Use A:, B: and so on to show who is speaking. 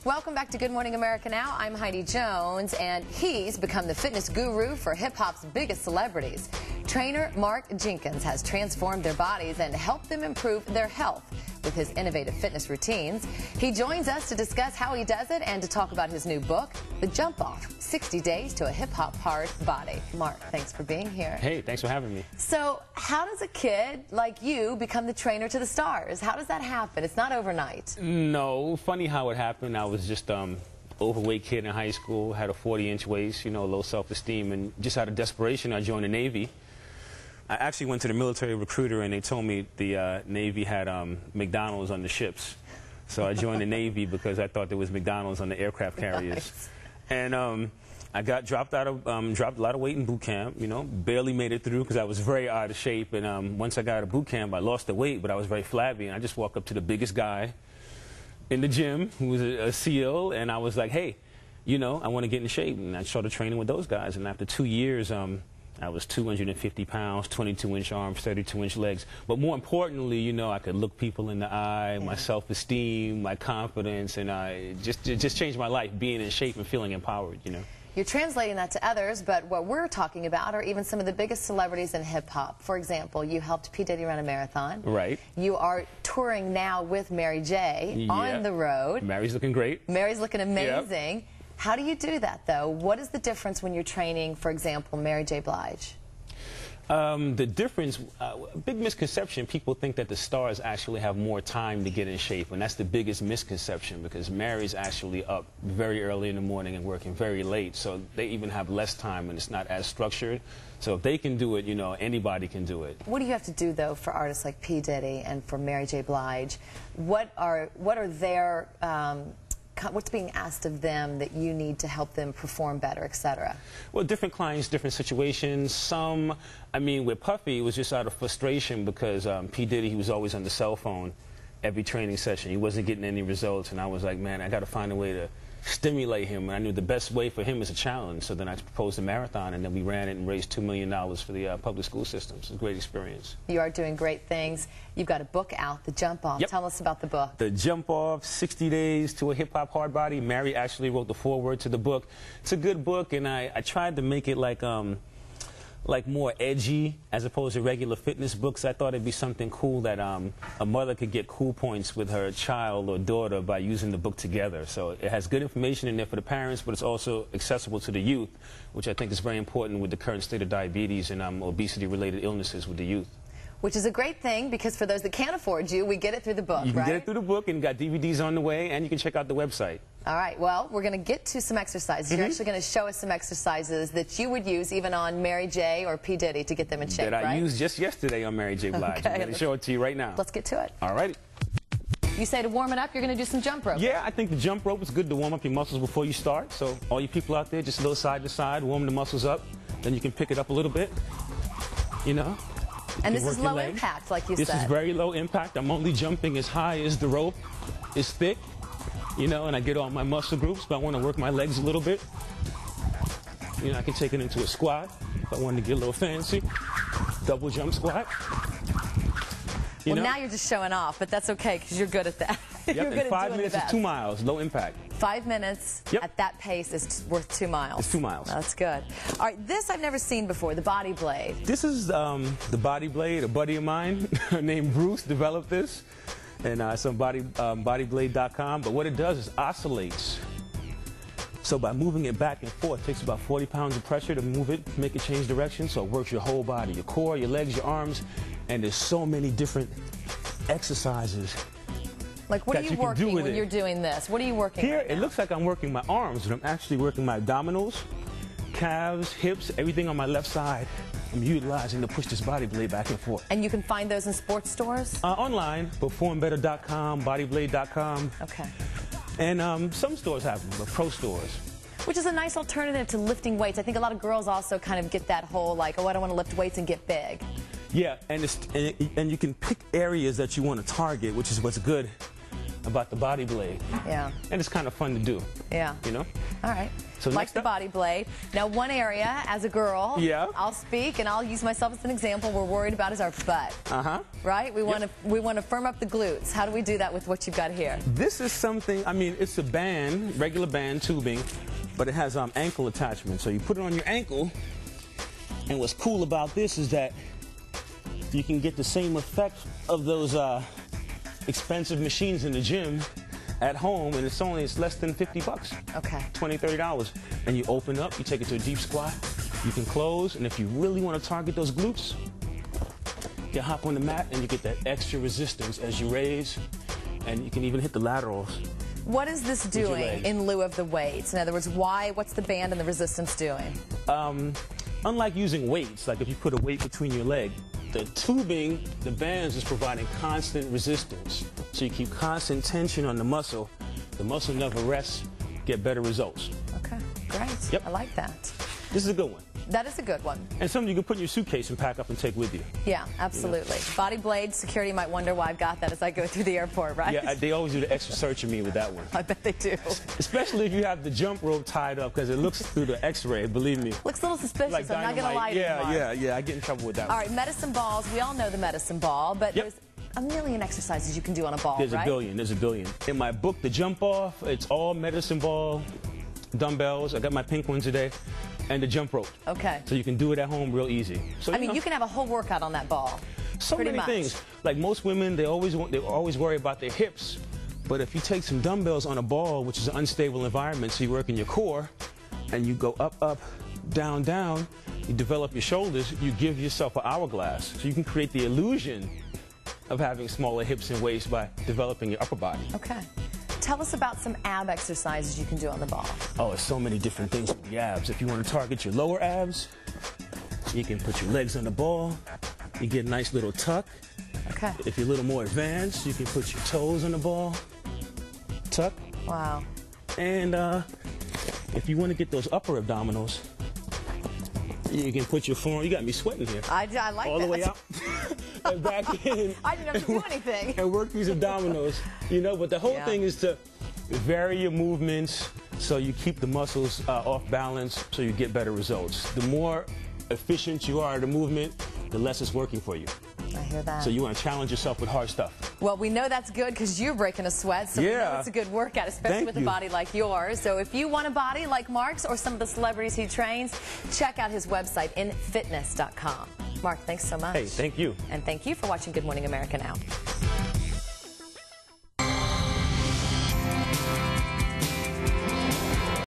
A: Welcome back to Good Morning America Now. I'm Heidi Jones, and he's become the fitness guru for hip-hop's biggest celebrities. Trainer Mark Jenkins has transformed their bodies and helped them improve their health with his innovative fitness routines. He joins us to discuss how he does it and to talk about his new book, The Jump Off, 60 Days to a Hip-Hop Hard Body. Mark, thanks for being here.
B: Hey, thanks for having me.
A: So, how does a kid like you become the trainer to the stars? How does that happen? It's not overnight.
B: No, funny how it happened. I was just overweight kid in high school, had a 40-inch waist, you know, low self-esteem, and just out of desperation, I joined the Navy. I actually went to the military recruiter, and they told me the Navy had McDonald's on the ships. So I joined the Navy because I thought there was McDonald's on the aircraft carriers.
A: Nice.
B: And I got dropped a lot of weight in boot camp, you know, barely made it through because I was very out of shape. And once I got out of boot camp, I lost the weight, but I was very flabby. And I just walked up to the biggest guy in the gym, who was a SEAL, and I was like, hey, you know, I want to get in shape. And I started training with those guys. And after 2 years, I was 250 pounds, 22-inch arms, 32-inch legs. But more importantly, you know, I could look people in the eye, my self-esteem, my confidence, and it just changed my life, being in shape and feeling empowered, you know.
A: You're translating that to others, but what we're talking about are even some of the biggest celebrities in hip-hop. For example, you helped P. Diddy run a marathon.
B: Right.
A: You are touring now with Mary J. on the road.
B: Mary's looking great.
A: Mary's looking amazing.
B: Yep.
A: How do you do that, though? What is the difference when you're training, for example, Mary J. Blige?
B: The difference, a big misconception, people think that the stars actually have more time to get in shape, and that's the biggest misconception because Mary's actually up very early in the morning and working very late, so they even have less time and it's not as structured. So if they can do it, you know, anybody can do it.
A: What do you have to do, though, for artists like P. Diddy and for Mary J. Blige? What are their what's being asked of them that you need to help them perform better, etc.?
B: Well, different clients, different situations. Some, I mean, with Puffy, it was just out of frustration because P. Diddy, he was always on the cell phone every training session. He wasn't getting any results, and I was like, man, I got to find a way to stimulate him. And I knew the best way for him is a challenge, so then I proposed a marathon, and then we ran it and raised $2 million for the public school systems. It's a great experience.
A: You are doing great things. You've got a book out, The Jump Off.
B: Yep.
A: Tell us about the book.
B: The Jump Off, 60 Days to a Hip-Hop Hard Body. Mary actually wrote the foreword to the book. It's a good book, and I tried to make it like more edgy as opposed to regular fitness books. I thought it'd be something cool that a mother could get cool points with her child or daughter by using the book together. So it has good information in there for the parents, but it's also accessible to the youth, which I think is very important with the current state of diabetes and obesity-related illnesses with the youth.
A: Which is a great thing because for those that can't afford you, we get it through the book,
B: You can
A: right?
B: get it through the book, and got DVDs on the way, and you can check out the website.
A: All right, well, we're going to get to some exercises. You're actually going to show us some exercises that you would use even on Mary J. or P. Diddy to get them in shape,
B: That I used just yesterday on Mary J. Blige.
A: Okay,
B: I'm going to show it to you right now.
A: Let's get to it.
B: All right.
A: You say to warm it up, you're going to do some jump rope.
B: Yeah, I think the jump rope is good to warm up your muscles before you start. So all you people out there, just a little side to side, warm the muscles up. Then you can pick it up a little bit, you know.
A: And this is low impact, like you said.
B: This is very low impact. I'm only jumping as high as the rope is thick, you know, and I get all my muscle groups, but I want to work my legs a little bit. You know, I can take it into a squat if I want to get a little fancy. Double jump squat.
A: Well, now you're just showing off, but that's okay because you're good at that.
B: Yep,
A: You're good
B: and
A: at
B: 5
A: doing
B: minutes
A: the
B: is
A: best.
B: 2 miles, low impact.
A: 5 minutes at that pace is worth 2 miles.
B: It's 2 miles.
A: That's good. All right, this I've never seen before, the Body Blade.
B: This is the Body Blade. A buddy of mine named Bruce developed this, and it's on bodyblade.com. But what it does is oscillates. So by moving it back and forth, it takes about 40 pounds of pressure to move it, make it change direction. So it works your whole body, your core, your legs, your arms, and there's so many different exercises.
A: Like, what are you working when you're doing this? What are you working
B: here?
A: Right now?
B: It looks like I'm working my arms, but I'm actually working my abdominals, calves, hips, everything on my left side. I'm utilizing to push this Body Blade back and forth.
A: And you can find those in sports stores?
B: Online, performbetter.com, bodyblade.com.
A: Okay.
B: And some stores have them, but pro stores.
A: Which is a nice alternative to lifting weights. I think a lot of girls also kind of get that whole, like, oh, I don't want to lift weights and get big.
B: Yeah, and you can pick areas that you want to target, which is what's good about the body blade.
A: Yeah.
B: And it's kind of fun to do.
A: Yeah.
B: You know?
A: All right.
B: So
A: like the body blade. Now, one area, as a girl,
B: yeah,
A: I'll speak and I'll use myself as an example, we're worried about is our butt. Right? We want to firm up the glutes. How do we do that with what you've got here?
B: This is something, I mean, it's a band, regular band tubing, but it has ankle attachment. So you put it on your ankle, and what's cool about this is that you can get the same effect of those expensive machines in the gym at home, and it's less than 50 bucks.
A: Okay.
B: $20, $30. And you open up, you take it to a deep squat, you can close, and if you really want to target those glutes, you hop on the mat and you get that extra resistance as you raise, and you can even hit the laterals.
A: What is this doing in lieu of the weights? In other words, what's the band and the resistance doing?
B: Unlike using weights, like if you put a weight between your leg, the tubing, the bands is providing constant resistance. So you keep constant tension on the muscle never rests, get better results.
A: Okay, great.
B: Yep.
A: I like that.
B: This is a good one.
A: That is a good one.
B: And something you can put in your suitcase and pack up and take with you.
A: Yeah, absolutely. You know? Body blade, security might wonder why I've got that as I go through the airport, right?
B: Yeah, they always do the extra search of me with that one.
A: I bet they do.
B: Especially if you have the jump rope tied up, because it looks through the x-ray, believe me.
A: Looks a little suspicious,
B: like
A: I'm not going to lie to you.
B: Yeah, I get in trouble with that one.
A: All right, medicine balls, we all know the medicine ball, but there's a million exercises you can do on a ball,
B: There's
A: right?
B: There's a billion. In my book, The Jump Off, it's all medicine ball, dumbbells, I got my pink one today, and the jump rope.
A: Okay.
B: So you can do it at home real easy. So,
A: I mean, you can have a whole workout on that ball.
B: So
A: pretty
B: many
A: much.
B: things. Like most women, they always worry about their hips. But if you take some dumbbells on a ball, which is an unstable environment, so you work in your core, and you go up, up, down, down, you develop your shoulders, you give yourself an hourglass. So you can create the illusion of having smaller hips and waist by developing your upper body.
A: Okay. Tell us about some ab exercises you can do on the ball.
B: Oh, there's so many different things with the abs. If you want to target your lower abs, you can put your legs on the ball. You get a nice little tuck.
A: Okay.
B: If you're a little more advanced, you can put your toes on the ball. Tuck.
A: Wow.
B: And if you want to get those upper abdominals, you can put your forearm. You got me sweating here.
A: I like
B: all
A: that.
B: the way out and back in.
A: I didn't have to do anything.
B: And work these abdominals, you know. But the whole thing is to vary your movements so you keep the muscles off balance, so you get better results. The more efficient you are at the movement, the less it's working for you.
A: I hear that.
B: So you want to challenge yourself with hard stuff.
A: Well, we know that's good because you're breaking a sweat, so we know it's a good workout, especially with a body like yours. So if you want a body like Mark's or some of the celebrities he trains, check out his website, infitness.com. Mark, thanks so much.
B: Hey, thank you.
A: And thank you for watching Good Morning America Now.